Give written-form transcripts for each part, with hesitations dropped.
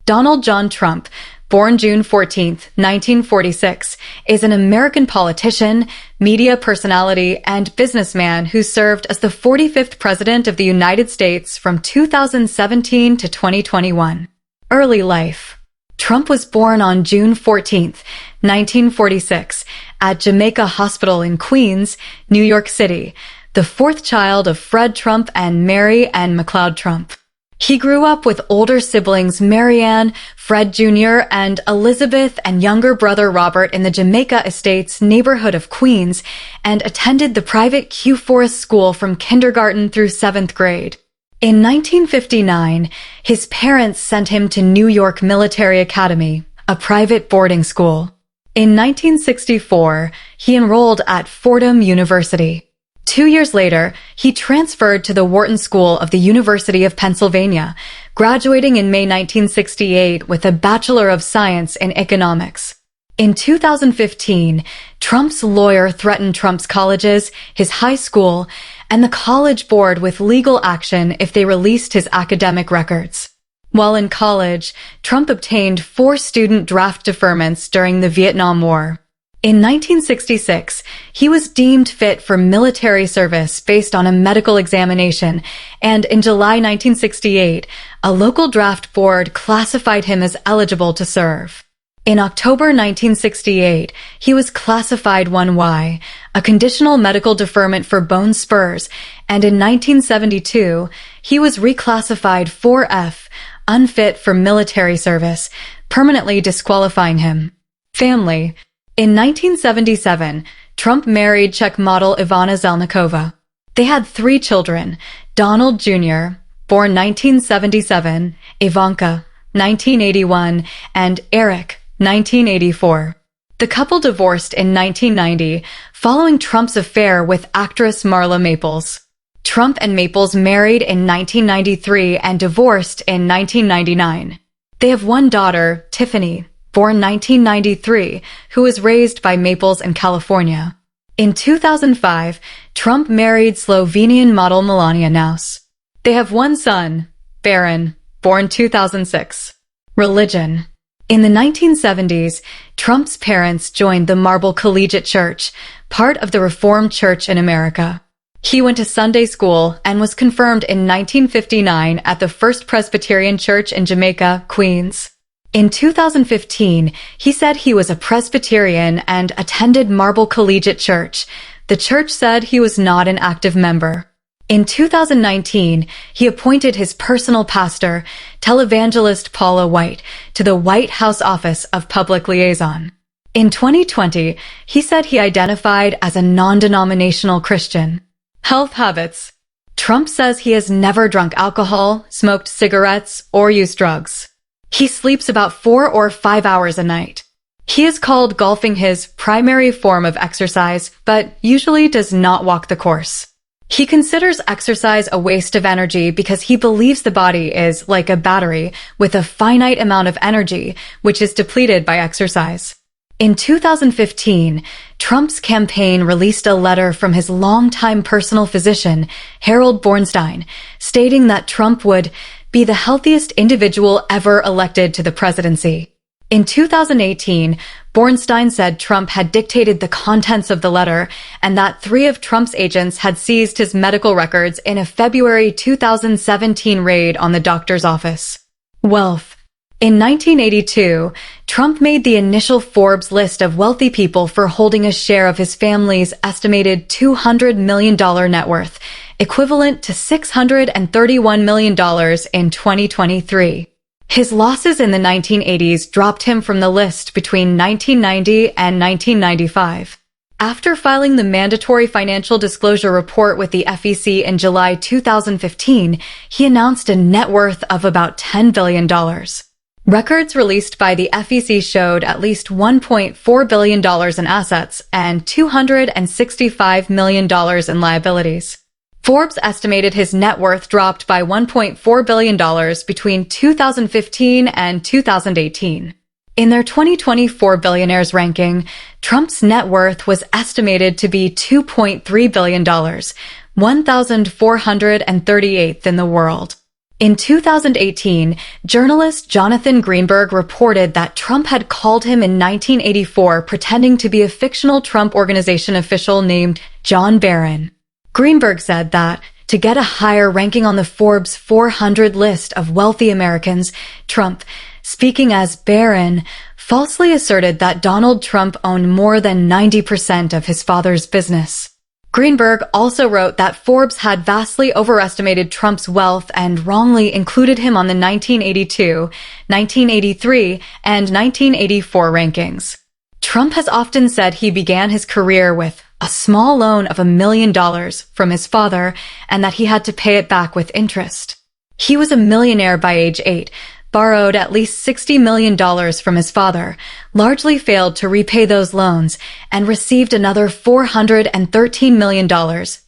Donald John Trump, born June 14, 1946, is an American politician, media personality, and businessman who served as the 45th President of the United States from 2017 to 2021. Early life. Trump was born on June 14, 1946, at Jamaica Hospital in Queens, New York City, the fourth child of Fred Trump and Mary Ann McLeod Trump. He grew up with older siblings Marianne, Fred Jr., and Elizabeth, and younger brother Robert in the Jamaica Estates neighborhood of Queens, and attended the private Q Forest School from kindergarten through 7th grade. In 1959, his parents sent him to New York Military Academy, a private boarding school. In 1964, he enrolled at Fordham University. 2 years later, he transferred to the Wharton School of the University of Pennsylvania, graduating in May 1968 with a Bachelor of Science in Economics. In 2015, Trump's lawyer threatened Trump's colleges, his high school, and the college board with legal action if they released his academic records. While in college, Trump obtained 4 student draft deferments during the Vietnam War. In 1966, he was deemed fit for military service based on a medical examination, and in July 1968, a local draft board classified him as eligible to serve. In October 1968, he was classified 1Y, a conditional medical deferment for bone spurs, and in 1972, he was reclassified 4F, unfit for military service, permanently disqualifying him. Family. In 1977, Trump married Czech model Ivana Zelníková. They had 3 children, Donald Jr., born 1977, Ivanka, 1981, and Eric, 1984. The couple divorced in 1990, following Trump's affair with actress Marla Maples. Trump and Maples married in 1993 and divorced in 1999. They have one daughter, Tiffany, born 1993, who was raised by Maples in California. In 2005, Trump married Slovenian model Melania Naus. They have one son, Baron, born 2006. Religion. In the 1970s, Trump's parents joined the Marble Collegiate Church, part of the Reformed Church in America. He went to Sunday school and was confirmed in 1959 at the First Presbyterian Church in Jamaica, Queens. In 2015, he said he was a Presbyterian and attended Marble Collegiate Church. The church said he was not an active member. In 2019, he appointed his personal pastor, televangelist Paula White, to the White House Office of Public Liaison. In 2020, he said he identified as a non-denominational Christian. Health habits. Trump says he has never drunk alcohol, smoked cigarettes, or used drugs. He sleeps about 4 or 5 hours a night. He has called golfing his primary form of exercise, but usually does not walk the course. He considers exercise a waste of energy because he believes the body is like a battery with a finite amount of energy, which is depleted by exercise. In 2015, Trump's campaign released a letter from his longtime personal physician, Harold Bornstein, stating that Trump would be the healthiest individual ever elected to the presidency. In 2018, Bornstein said Trump had dictated the contents of the letter and that 3 of Trump's agents had seized his medical records in a February 2017 raid on the doctor's office. Wealth. In 1982, Trump made the initial Forbes list of wealthy people for holding a share of his family's estimated $200 million net worth, equivalent to $631 million in 2023. His losses in the 1980s dropped him from the list between 1990 and 1995. After filing the mandatory financial disclosure report with the FEC in July 2015, he announced a net worth of about $10 billion. Records released by the FEC showed at least $1.4 billion in assets and $265 million in liabilities. Forbes estimated his net worth dropped by $1.4 billion between 2015 and 2018. In their 2024 billionaires ranking, Trump's net worth was estimated to be $2.3 billion, 1,438th in the world. In 2018, journalist Jonathan Greenberg reported that Trump had called him in 1984 pretending to be a fictional Trump Organization official named John Barron. Greenberg said that, to get a higher ranking on the Forbes 400 list of wealthy Americans, Trump, speaking as Barron, falsely asserted that Donald Trump owned more than 90% of his father's business. Greenberg also wrote that Forbes had vastly overestimated Trump's wealth and wrongly included him on the 1982, 1983, and 1984 rankings. Trump has often said he began his career with a small loan of $1 million from his father and that he had to pay it back with interest. He was a millionaire by age 8, borrowed at least $60 million from his father, largely failed to repay those loans, and received another $413 million,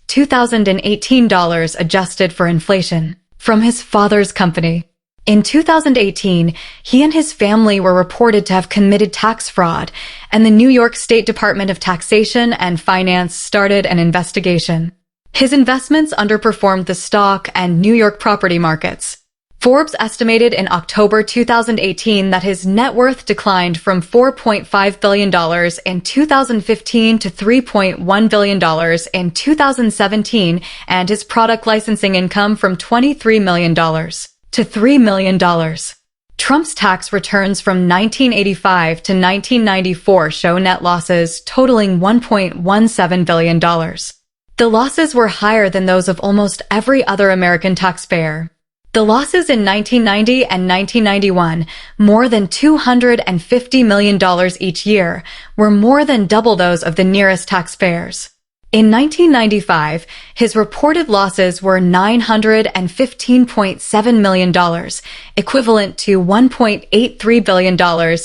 2018 dollars adjusted for inflation, from his father's company. In 2018, he and his family were reported to have committed tax fraud, and the New York State Department of Taxation and Finance started an investigation. His investments underperformed the stock and New York property markets. Forbes estimated in October 2018 that his net worth declined from $4.5 billion in 2015 to $3.1 billion in 2017, and his product licensing income from $23 million to $3 million. Trump's tax returns from 1985 to 1994 show net losses totaling $1.17 billion. The losses were higher than those of almost every other American taxpayer. The losses in 1990 and 1991, more than $250 million each year, were more than double those of the nearest taxpayers. In 1995, his reported losses were $915.7 million, equivalent to $1.83 billion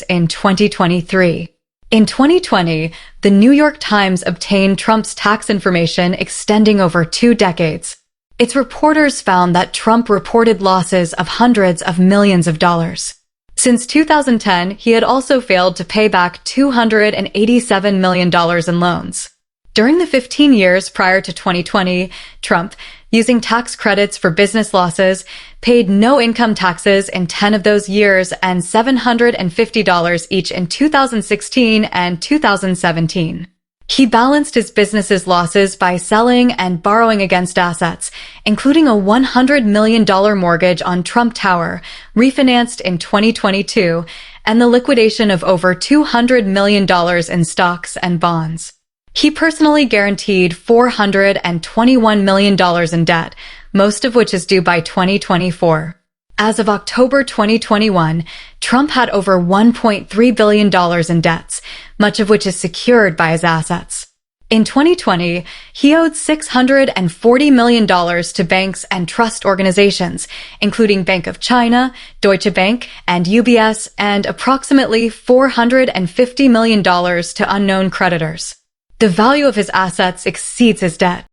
in 2023. In 2020, the New York Times obtained Trump's tax information extending over 2 decades. Its reporters found that Trump reported losses of hundreds of millions of dollars. Since 2010, he had also failed to pay back $287 million in loans. During the 15 years prior to 2020, Trump, using tax credits for business losses, paid no income taxes in 10 of those years and $750 each in 2016 and 2017. He balanced his business's losses by selling and borrowing against assets, including a $100 million mortgage on Trump Tower, refinanced in 2022, and the liquidation of over $200 million in stocks and bonds. He personally guaranteed $421 million in debt, most of which is due by 2024. As of October 2021, Trump had over $1.3 billion in debts, much of which is secured by his assets. In 2020, he owed $640 million to banks and trust organizations, including Bank of China, Deutsche Bank, and UBS, and approximately $450 million to unknown creditors. The value of his assets exceeds his debt.